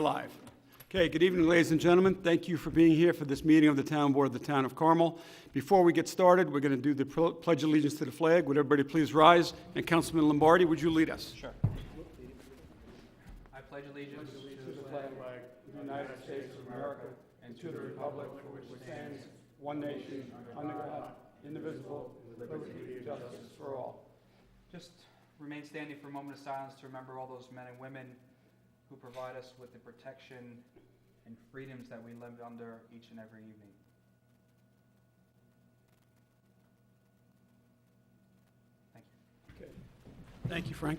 live. Okay, good evening, ladies and gentlemen. Thank you for being here for this meeting of the Town Board of the Town of Carmel. Before we get started, we're going to do the Pledge of Allegiance to the flag. Would everybody please rise? And Councilman Lombardi, would you lead us? Sure. I pledge allegiance To the flag of the United States of America and to the republic for which it stands, one nation, under God, indivisible, with liberty and justice for all. Just remain standing for a moment of silence to remember all those men and women who provide us with the protection and freedoms that we live under each and every evening. Thank you. Okay. Thank you, Frank.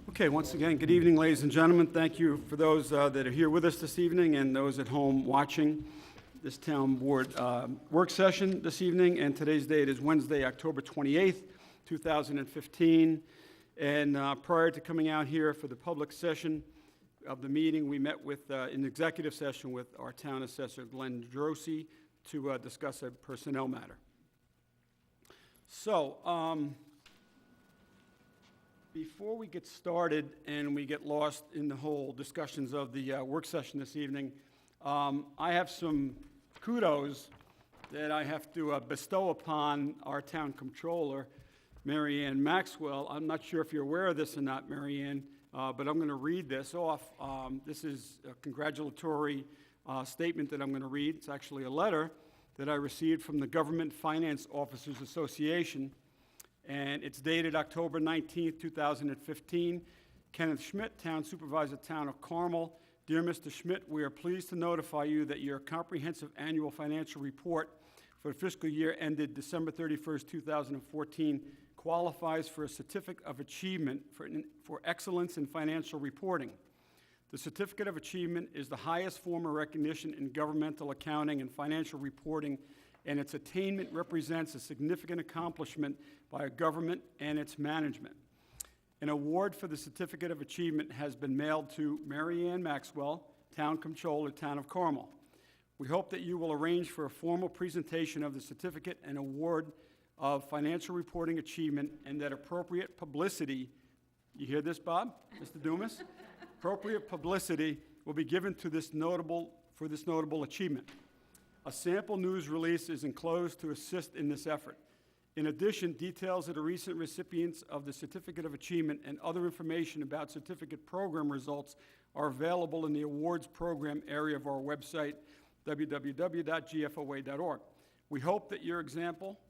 Okay, once again, good evening, ladies and gentlemen. Thank you for those that are here with us this evening and those at home watching this Town Board work session this evening. And today's date is Wednesday, October 28th, 2015. And prior to coming out here for the public session of the meeting, we met with an executive session with our town assessor, Glenn Drosy, to discuss a personnel matter. So, before we get started and we get lost in the whole discussions of the work session this evening, I have some kudos that I have to bestow upon our town controller, Mary Ann Maxwell. I'm not sure if you're aware of this or not, Mary Ann, but I'm going to read this off. This is a congratulatory statement that I'm going to read. It's actually a letter that I received from the Government Finance Officers Association, and it's dated October 19th, 2015. Kenneth Schmidt, Town Supervisor, Town of Carmel. Dear Mr. Schmidt, we are pleased to notify you that your comprehensive annual financial report for the fiscal year ended December 31st, 2014 qualifies for a Certificate of Achievement for Excellence in Financial Reporting. The Certificate of Achievement is the highest form of recognition in governmental accounting and financial reporting, and its attainment represents a significant accomplishment by a government and its management. An award for the Certificate of Achievement has been mailed to Mary Ann Maxwell, Town Controller, Town of Carmel. We hope that you will arrange for a formal presentation of the certificate and award of financial reporting achievement, and that appropriate publicity, you hear this, Bob, Mr. Dumas? Appropriate publicity will be given to this notable achievement. A sample news release is enclosed to assist in this effort. In addition, details of the recent recipients of the Certificate of Achievement and other information about certificate program results are available in the awards program area of our website, www.gfoa.org. We hope that your example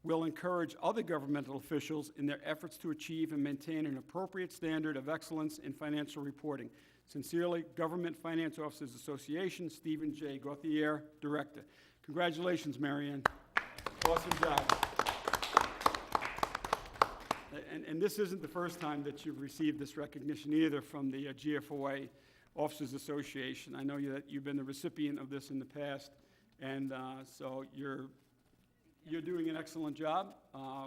will encourage other governmental officials in their efforts to achieve and maintain an appropriate standard of excellence in financial reporting. Sincerely, Government Finance Officers Association, Stephen J. Gauthier, Director. Congratulations, Mary Ann. Awesome job. And this isn't the first time that you've received this recognition either from the GFOA Officers Association. I know that you've been the recipient of this in the past, and so you're doing an excellent job.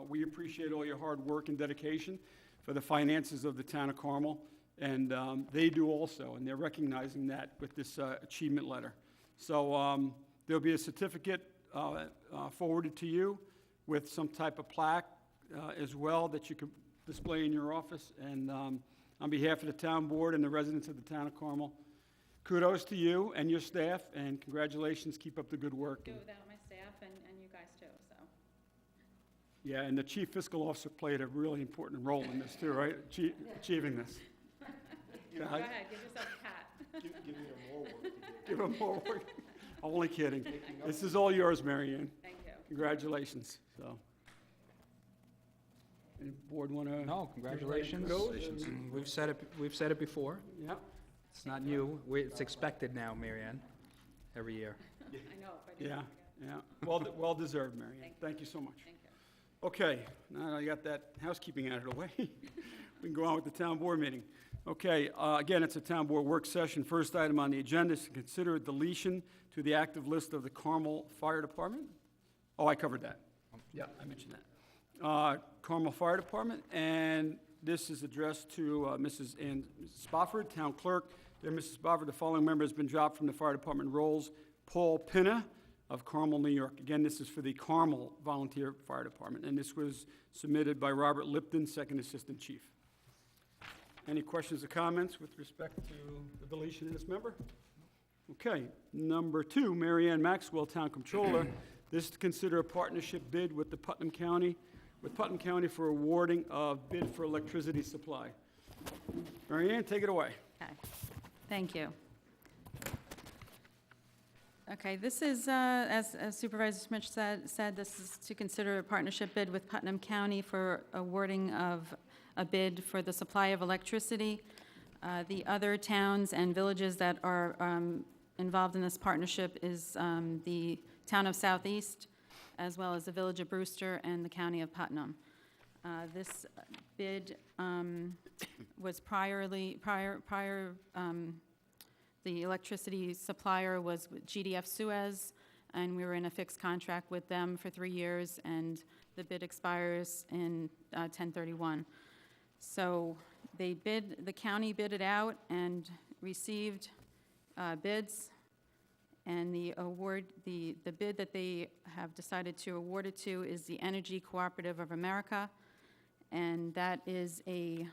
We appreciate all your hard work and dedication for the finances of the Town of Carmel, and they do also, and they're recognizing that with this achievement letter. So there'll be a certificate forwarded to you with some type of plaque as well that you can display in your office. And on behalf of the Town Board and the residents of the Town of Carmel, kudos to you and your staff, and congratulations. Keep up the good work. Do without my staff and you guys too, so. Yeah, and the Chief Fiscal Officer played a really important role in this too, right? Achieving this. Go ahead, give yourself a pat. Give him more work. Give him more work. Only kidding. This is all yours, Mary Ann. Thank you. Congratulations. So, any board want to? No, congratulations. Congratulations. We've said it before. Yeah. It's not new. It's expected now, Mary Ann, every year. I know, but I Yeah. didn't Yeah. Well deserved, Mary Ann. Thank you so much. Thank you. Okay, now that I got that housekeeping out of the way, we can go on with the Town Board meeting. Okay, again, it's a Town Board work session. First item on the agenda is to consider a deletion to the active list of the Carmel Fire Department. Oh, I covered that. Yeah, I mentioned that. Carmel Fire Department, and this is addressed to Mrs. Ann Spofford, Town Clerk. Dear Mrs. Spofford, the following member has been dropped from the Fire Department rolls. Paul Pinna of Carmel, New York. Again, this is for the Carmel Volunteer Fire Department, and this was submitted by Robert Lipton, Second Assistant Chief. Any questions or comments with respect to the deletion of this member? Okay. Number 2, Mary Ann Maxwell, Town Controller. This is to consider a partnership bid with Putnam County for awarding of bid for electricity supply. Mary Ann, take it away. Okay, thank you. Okay, this is, as Supervisor Smith said, this is to consider a partnership bid with Putnam County for awarding of a bid for the supply of electricity. The other towns and villages that are involved in this partnership is the town of Southeast, as well as the village of Brewster and the county of Putnam. This bid was the electricity supplier was with GDF Suez, and we were in a fixed contract with them for 3 years, and the bid expires in 10/31. So the county bid it out and received bids, and the bid that they have decided to award it to is the Energy Cooperative of America, and that is a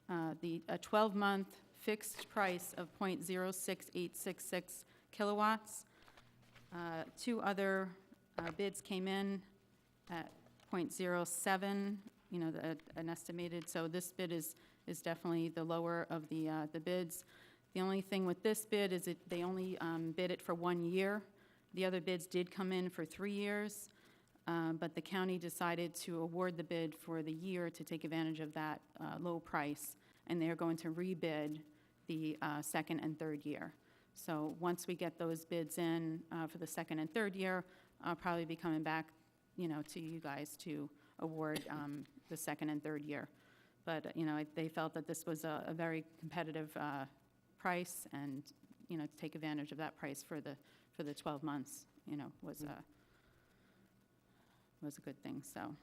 12-month fixed price of .06866 kilowatts. 2 other bids came in at .07, an estimated, so this bid is definitely the lower of the bids. The only thing with this bid is they only bid it for 1 year. The other bids did come in for 3 years, but the county decided to award the bid for the year to take advantage of that low price, and they're going to rebid the second and third year. So once we get those bids in for the second and third year, I'll probably be coming back, to you guys to award the second and third year. But, they felt that this was a very competitive price, and, to take advantage of that price for the 12 months, was a good thing. So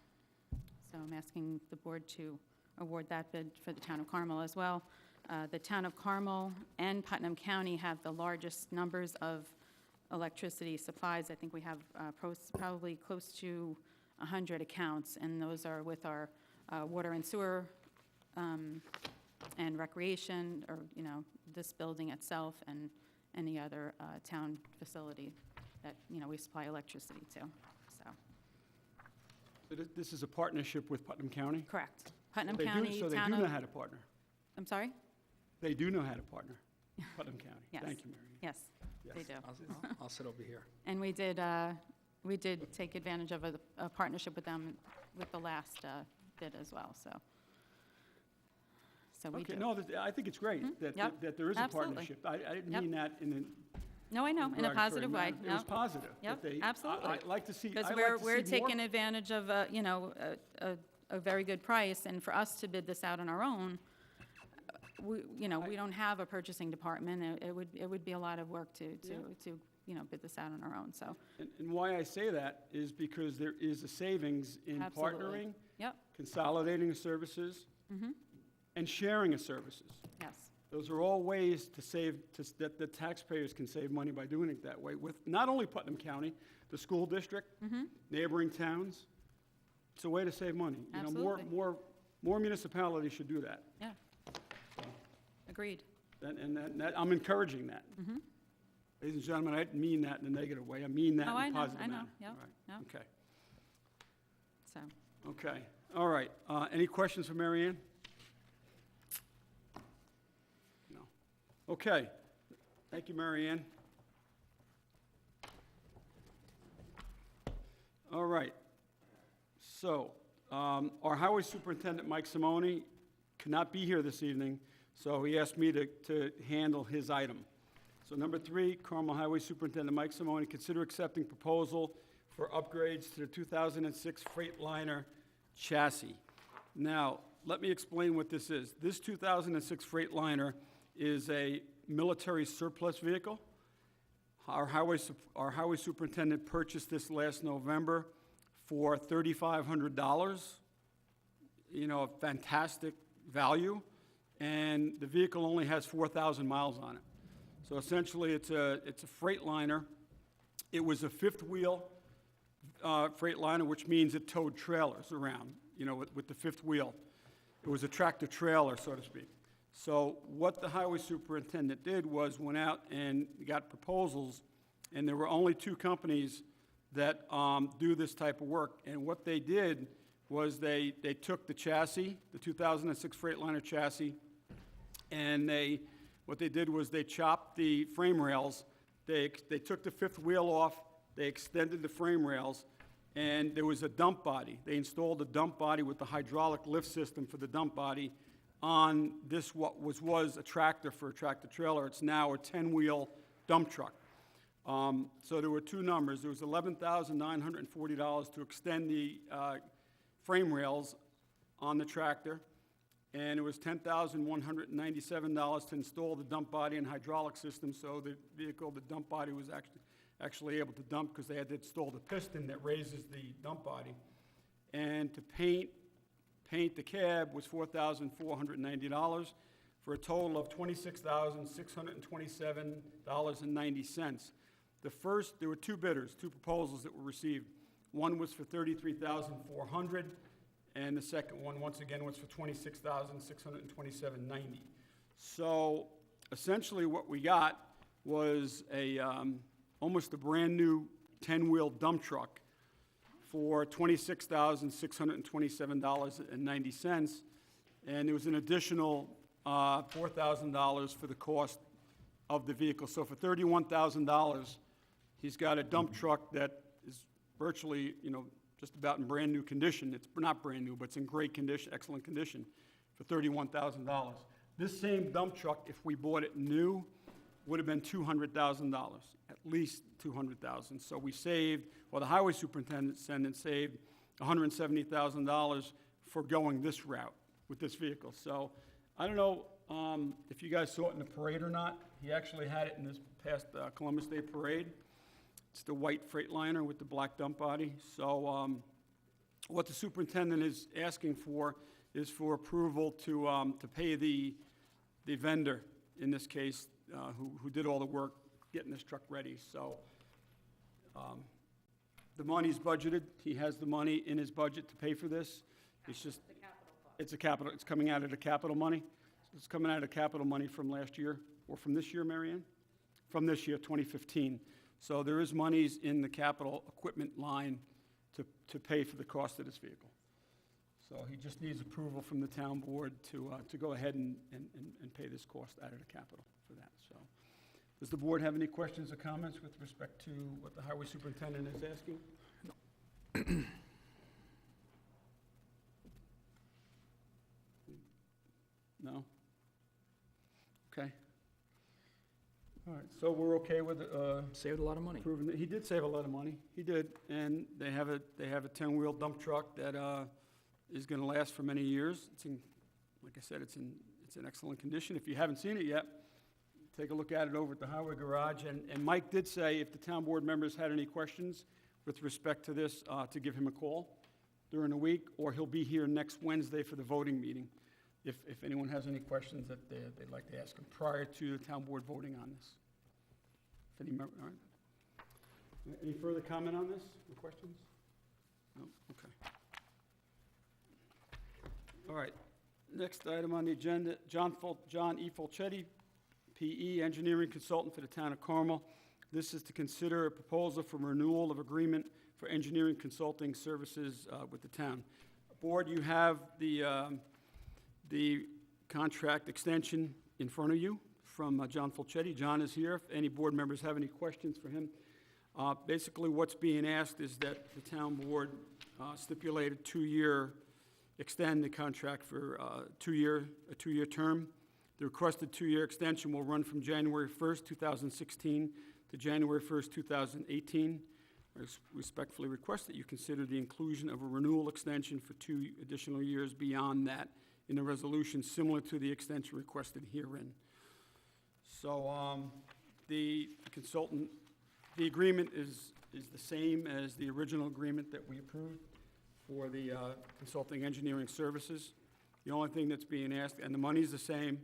I'm asking the board to award that bid for the town of Carmel as well. The town of Carmel and Putnam County have the largest numbers of electricity supplies. I think we have probably close to 100 accounts, and those are with our water and sewer and recreation, or, this building itself and any other town facility that, we supply electricity to, so. So this is a partnership with Putnam County? Correct. Putnam They do- County, So they town do know of, how to partner? I'm sorry? They do know how to partner, Putnam County. Yes. Thank you, Mary Ann. Yes, Yes. they do. I'll sit over here. And we did take advantage of a partnership with them with the last bid as well, so. So we Okay, do. no, I think it's great Yep, that there is a absolutely. partnership. I didn't Yep. mean that in a No, I know, in a derogatory positive way. manner. It was Yep. positive. Yep, that they- absolutely. I'd like to see, Because I'd like to see we're taking more. advantage of, a very good price, and for us to bid this out on our own, we don't have a purchasing department. It would be a lot of work to bid this out on our own, so. And why I say that is because there is a savings in Absolutely. partnering, Yep, consolidating services, Mm-hmm. and sharing of services. yes, Those are all ways to save, that the taxpayers can save money by doing it that way, with not only Putnam County, the school district, Mm-hmm. neighboring towns. It's a way to save money. Absolutely. More municipalities should do that. yeah. Agreed. I'm encouraging that. Mhm. Ladies and gentlemen, I didn't mean that in a negative way. I mean that Oh, I in a know, positive I know. manner. Yep, All right. yep. Okay, So, okay. All right. Any questions for Mary Ann? No. Okay. Thank you, Mary Ann. All right. So, our Highway Superintendent, Mike Simone, cannot be here this evening, so he asked me to handle his item. So number 3, Carmel Highway Superintendent Mike Simone, consider accepting proposal for upgrades to the 2006 Freightliner chassis. Now, let me explain what this is. This 2006 Freightliner is a military surplus vehicle. Our highway superintendent purchased this last November for $3,500. A fantastic value, and the vehicle only has 4,000 miles on it. So essentially, it's a Freightliner. It was a fifth-wheel Freightliner, which means it towed trailers around, with the fifth wheel. It was a tractor-trailer, so to speak. So what the highway superintendent did was went out and got proposals, and there were only 2 companies that do this type of work. And what they did was they took the chassis, the 2006 Freightliner chassis, and what they did was they chopped the frame rails. They took the 5th wheel off, they extended the frame rails, and there was a dump body. They installed a dump body with the hydraulic lift system for the dump body on this, what was a tractor for a tractor-trailer. It's now a 10-wheel dump truck. So there were 2 numbers. There was $11,940 to extend the frame rails on the tractor, and it was $10,197 to install the dump body and hydraulic system, so the vehicle, the dump body, was actually able to dump because they had to install the piston that raises the dump body. And to paint the cab was $4,490 for a total of $26,627.90. There were 2 bidders, 2 proposals that were received. One was for $33,400, and the second one, once again, was for $26,627.90. So essentially what we got was almost a brand-new 10-wheel dump truck for $26,627.90, and there was an additional $4,000 for the cost of the vehicle. So for $31,000, he's got a dump truck that is virtually, just about in brand-new condition. It's not brand new, but it's in great condition, excellent condition, for $31,000. This same dump truck, if we bought it new, would have been $200,000, at least $200,000. So we saved, the highway superintendent saved $170,000 for going this route with this vehicle. So I don't know if you guys saw it in the parade or not. He actually had it in this past Columbus Day parade. It's the white Freightliner with the black dump body. So what the superintendent is asking for is for approval to pay the vendor, in this case, who did all the work getting this truck ready. So the money's budgeted. He has the money in his budget to pay for this. It's just, it's coming out of the capital money. It's coming out of capital money from last year, or from this year, Marianne? From this year, 2015. So there is monies in the capital equipment line to pay for the cost of this vehicle. So he just needs approval from the town board to go ahead and pay this cost out of the capital for that. So, does the board have any questions or comments with respect to what the highway superintendent is asking? No? Okay. All right, so we're okay with Saved a lot of money. approving it. He did save a lot of money. He did, and they have a 10-wheel dump truck that is going to last for many years. It's in, like I said, it's in excellent condition. If you haven't seen it yet, take a look at it over at the highway garage. And Mike did say if the town board members had any questions with respect to this, to give him a call during the week, or he'll be here next Wednesday for the voting meeting, if anyone has any questions that they'd like to ask him prior to the town board voting on this. If any, all right. Any further comment on this, or questions? No? Okay. All right, next item on the agenda, John E. Fulchetti, P.E., engineering consultant for the town of Carmel. This is to consider a proposal for renewal of agreement for engineering consulting services with the town. Board, you have the contract extension in front of you from John Fulchetti. John is here. If any board members have any questions for him. Basically, what's being asked is that the town board stipulate extend the contract for a two-year term. The requested 2-year extension will run from January 1st, 2016 to January 1st, 2018. I respectfully request that you consider the inclusion of a renewal extension for 2 additional years beyond that in a resolution similar to the extension requested herein. So the agreement is the same as the original agreement that we approved for the consulting engineering services. The only thing that's being asked, and the money's the same,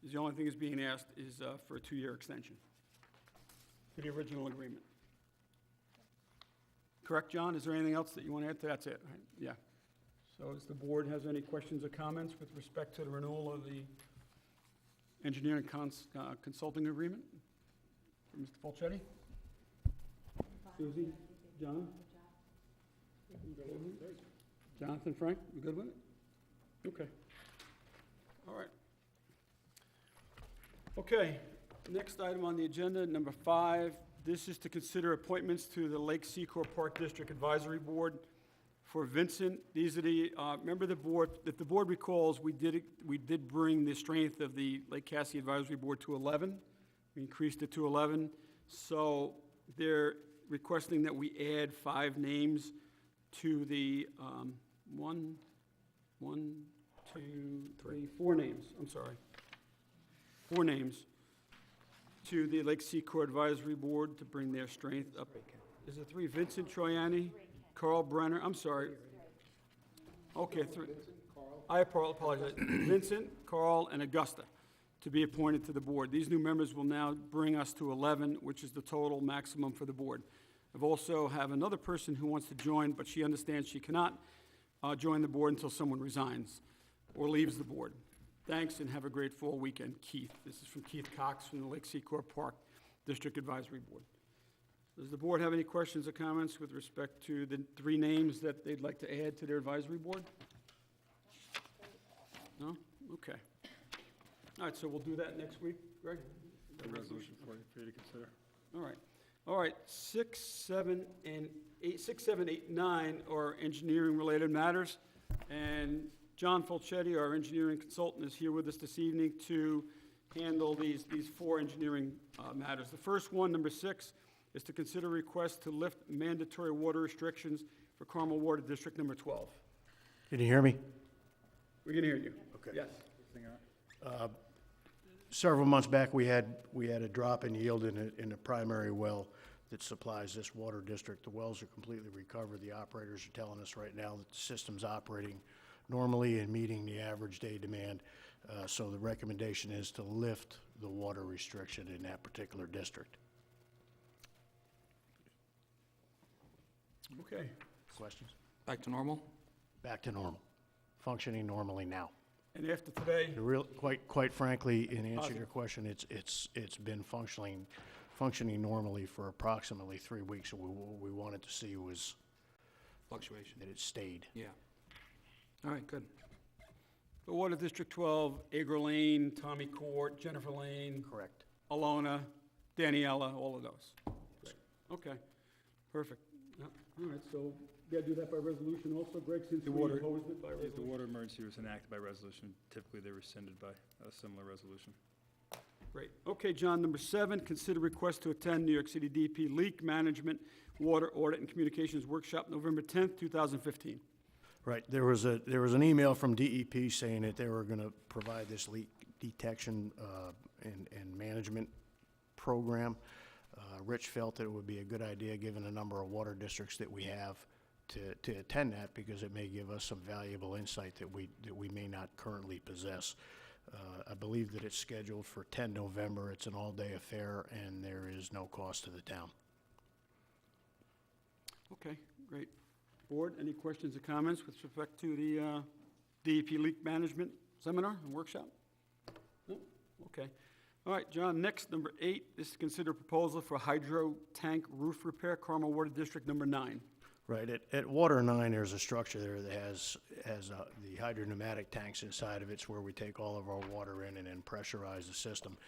is the only thing that's being asked is for a 2-year extension to the original agreement. Correct, John? Is there anything else that you want to add to that? That's it, right? Yeah. So does the board has any questions or comments with respect to the renewal of the engineering consulting agreement. Mr. Fulchetti? Susie? John? Jonathan, Frank, you good with it? Okay. All right. Okay, next item on the agenda, number 5. This is to consider appointments to the Lake Secor Park District Advisory Board for Vincent. These are the, remember the board, if the board recalls, we did bring the strength of the Lake Cassidy Advisory Board to 11. We increased it to 11. So they're requesting that we add 5 names to the, 4 names, I'm sorry. 4 names to the Lake Secor Advisory Board to bring their strength up. Is it 3? Vincent Troiani, Carl Brenner, I'm sorry. Okay, 3. I apologize. Vincent, Carl, and Augusta to be appointed to the board. These new members will now bring us to 11, which is the total maximum for the board. I've also have another person who wants to join, but she understands she cannot join the board until someone resigns or leaves the board. Thanks, and have a great fall weekend, Keith. This is from Keith Cox from the Lake Secor Park District Advisory Board. Does the board have any questions or comments with respect to the 3 names that they'd like to add to their advisory board? No? Okay. All right, so we'll do that next week, Greg? A resolution for you to consider. All right. All right, 6, 7, 8, 9 are engineering-related matters, and John Fulchetti, our engineering consultant, is here with us this evening to handle these 4 engineering matters. The first one, number 6, is to consider request to lift mandatory water restrictions for Carmel Water District number 12. Can you hear me? We can hear you. Okay. Yes. Several months back, we had a drop in yield in a primary well that supplies this water district. The wells are completely recovered. The operators are telling us right now that the system's operating normally and meeting the average day demand. So the recommendation is to lift the water restriction in that particular district. Okay. Questions? Back to normal? Back to normal, functioning normally now. And after today, Quite frankly, in answer to your question, it's been functioning normally for approximately 3 weeks. And what we wanted to see was Fluctuation. that it stayed. Yeah. All right, good. the Water District 12, Agra Lane, Tommy Court, Jennifer Lane, Correct. Alona, Daniela, all of those. Great. Okay, perfect. Yeah, all right, so you gotta do that by resolution also, Greg, since we water- opposed it by If the resolution? water emergency was enacted by resolution, typically they're rescinded by a similar resolution. Great. Okay, John, number 7, consider request to attend New York City DP Leak Management, Water Audit and Communications Workshop, November 10th, 2015. Right, there was an email from DEP saying that they were gonna provide this leak detection and management program. Rich felt that it would be a good idea, given the number of water districts that we have, to attend that, because it may give us some valuable insight that we may not currently possess. I believe that it's scheduled for 10 November. It's an all-day affair, and there is no cost to the town. Okay, great. Board, any questions or comments with respect to the DEP Leak Management Seminar and Workshop? No? Okay. All right, John, next, number 8, is to consider proposal for hydro tank roof repair, Carmel Water District number 9. Right, at Water 9, there's a structure there that has the hydropneumatic tanks inside of it. It's where we take all of our water in and then pressurize the system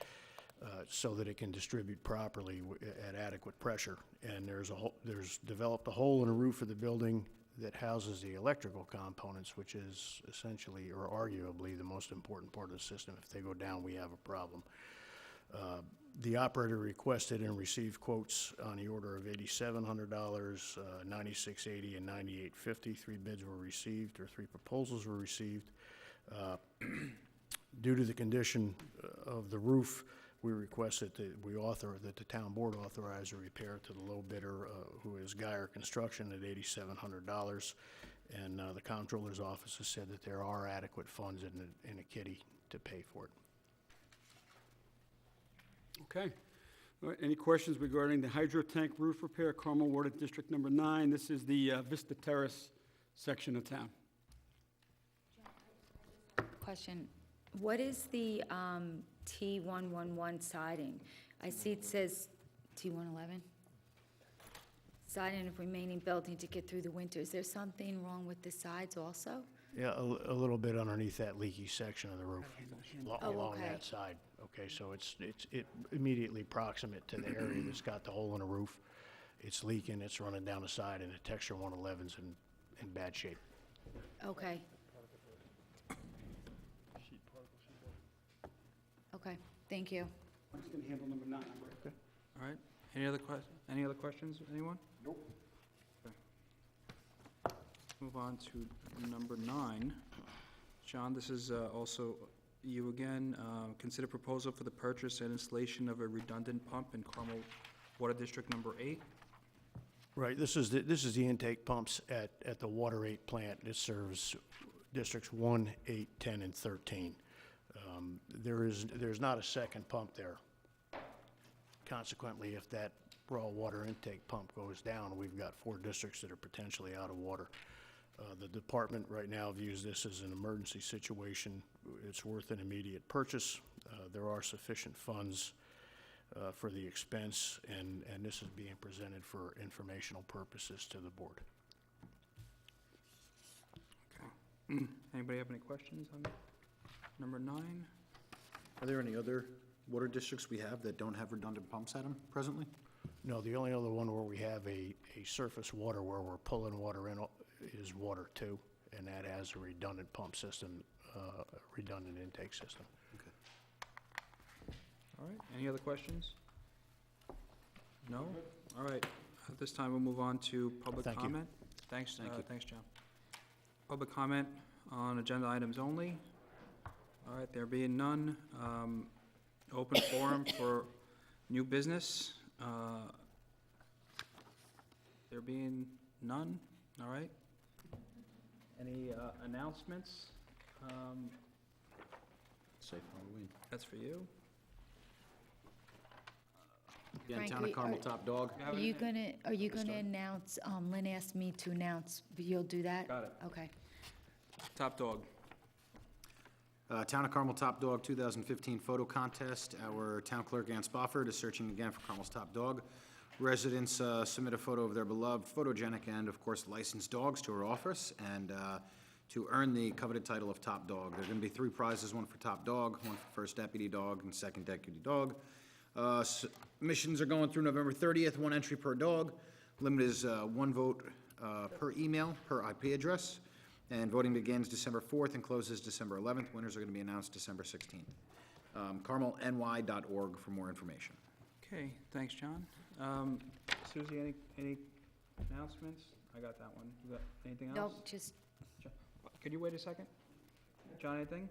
so that it can distribute properly at adequate pressure. And there's developed a hole in the roof of the building that houses the electrical components, which is essentially or arguably the most important part of the system. If they go down, we have a problem. The operator requested and received quotes on the order of $8,700, $9,680, and $9,850. 3 bids were received, or 3 proposals were received. Due to the condition of the roof, we requested that the town board authorize a repair to the low bidder, who is Geyer Construction, at $8,700. And the comptroller's office has said that there are adequate funds in a kitty to pay for it. Okay. All right, any questions regarding the hydro tank roof repair, Carmel Water District number 9? This is the Vista Terrace section of town. Question, what is the T111 siding. I see it says T111? Siding of remaining building to get through the winter. Is there something wrong with the sides also? Yeah, a little bit underneath that leaky section of the roof, Oh, along okay. that side. Okay, so it's immediately proximate to the area that's got the hole in the roof. It's leaking, it's running down the side, and the texture 111's in bad shape. Okay. Okay, thank you. I'm just gonna handle number 9, Rick. All right, any other questions, anyone? Nope. Move on to number 9. John, this is also you again. Consider proposal for the purchase and installation of a redundant pump in Carmel Water District number 8. Right, this is the intake pumps at the Water 8 plant. This serves districts 1, 8, 10, and 13. There's not a second pump there. Consequently, if that raw water intake pump goes down, we've got 4 districts that are potentially out of water. The department right now views this as an emergency situation. It's worth an immediate purchase. There are sufficient funds for the expense, and this is being presented for informational purposes to the board. Okay. Anybody have any questions on number 9? Are there any other water districts we have that don't have redundant pumps at them presently? No, the only other one where we have a surface water where we're pulling water in is Water 2, and that has a redundant pump system, a redundant intake system. All right, any other questions? No? All right, at this time, we'll move on to public Thank you. comment. Thanks, thanks, John. Public comment on agenda items only. All right, there being none, open forum for new business. There being none, all right. Any announcements? Safe Halloween. That's for you. Again, Town Frankly, of Carmel Top Dog. Are you gonna announce, Lynn asked me to announce, but you'll do that? Got it. Okay. Top dog. Town of Carmel Top Dog 2015 photo contest. Our town clerk, Ann Spofford, is searching again for Carmel's top dog. Residents submit a photo of their beloved, photogenic, and of course licensed dogs to her office, and to earn the coveted title of top dog. There are going to be 3 prizes, one for top dog, one for first deputy dog, and second deputy dog. Submissions are going through November 30th, 1 entry per dog. Limit is 1 vote per email, per IP address. And voting begins December 4th and closes December 11th. Winners are going to be announced December 16th. CarmelNY.org for more information. Okay, thanks, John. Susie, any announcements? I got that one. You got anything else? No, just, Could you wait a second? John, anything?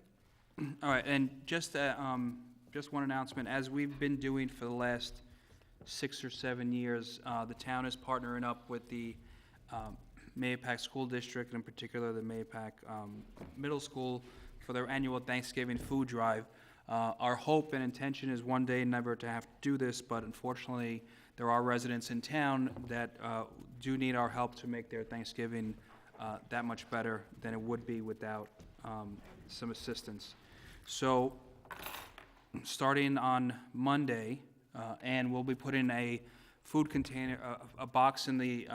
All right, and just one announcement. As we've been doing for the last 6 or 7 years, the town is partnering up with the Mayapack School District, in particular the Mayapack Middle School, for their annual Thanksgiving food drive. Our hope and intention is one day never to have to do this, but unfortunately, there are residents in town that do need our help to make their Thanksgiving that much better than it would be without some assistance. So, starting on Monday, and we'll be putting a food container, a box in the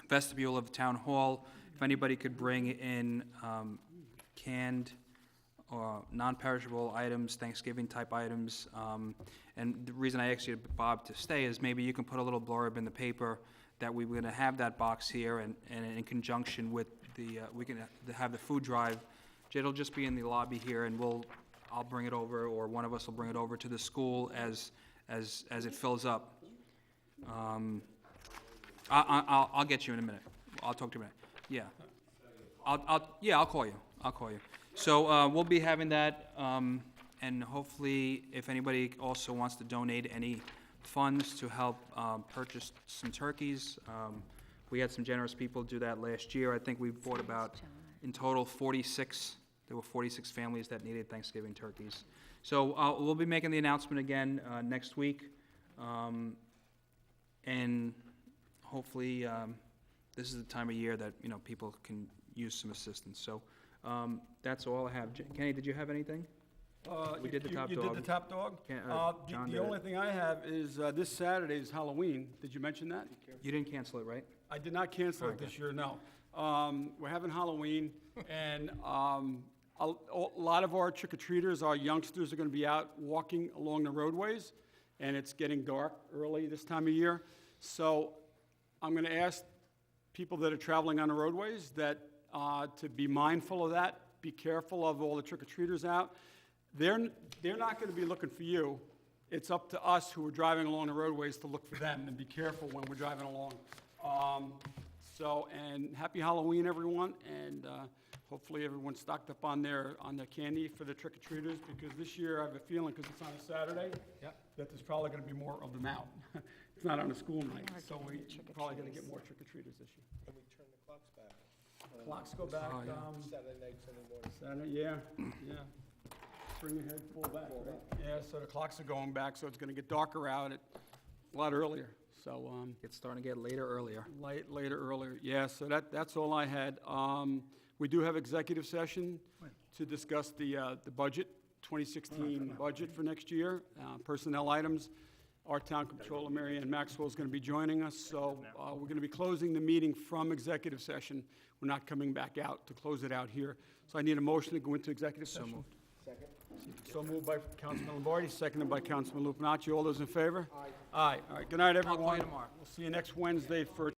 vestibule of the town hall. If anybody could bring in canned or non-perishable items, Thanksgiving-type items. And the reason I asked you, Bob, to stay is maybe you can put a little blurb in the paper that we're going to have that box here, and in conjunction with the, we can have the food drive. It'll just be in the lobby here, and I'll bring it over, or one of us will bring it over to the school as it fills up. I'll get you in a minute. I'll talk to you in a minute. Yeah. I'll call you. So we'll be having that, and hopefully, if anybody also wants to donate any funds to help purchase some turkeys, we had some generous people do that last year. I think we bought about, in total, 46. There were 46 families that needed Thanksgiving turkeys. So we'll be making the announcement again next week, and hopefully this is the time of year that people can use some assistance. So that's all I have. Kenny, did you have anything? We did the top You did dog. the top dog? Can't- John The did it. only thing I have is this Saturday is Halloween. Did you mention that? You didn't cancel it, right? I did not cancel it this year, no. We're having Halloween, and a lot of our trick-or-treaters, our youngsters, are going to be out walking along the roadways, and it's getting dark early this time of year. So I'm going to ask people that are traveling on the roadways that, to be mindful of that, be careful of all the trick-or-treaters out. They're not going to be looking for you. It's up to us who are driving along the roadways to look for them and be careful when we're driving along. And happy Halloween, everyone, and hopefully everyone's stocked up on their candy for the trick-or-treaters, because this year I have a feeling, because it's on a Saturday, that there's probably going to be more of them out. It's not on a school night, so we're probably going to get more trick-or-treaters this year. And we turn the clocks back. Clocks go back, Oh, yeah. Saturday night, Sunday morning. Saturday, yeah. Spring ahead, full back, right? Yeah, so the clocks are going back, so it's going to get darker out a lot earlier, so, It's starting to get later earlier. later, earlier, yeah, so that's all I had. We do have executive session to discuss the budget, 2016 budget for next year, personnel items. Our town controller, Mary Ann Maxwell, is going to be joining us, so we're going to be closing the meeting from executive session. We're not coming back out to close it out here. So I need a motion to go into executive session. moved. So moved by Councilman Lombardi, seconded by Councilman Lupinacci. All those in favor? Aye. Aye. All right, good night, everyone. call you tomorrow. We'll see you next Wednesday for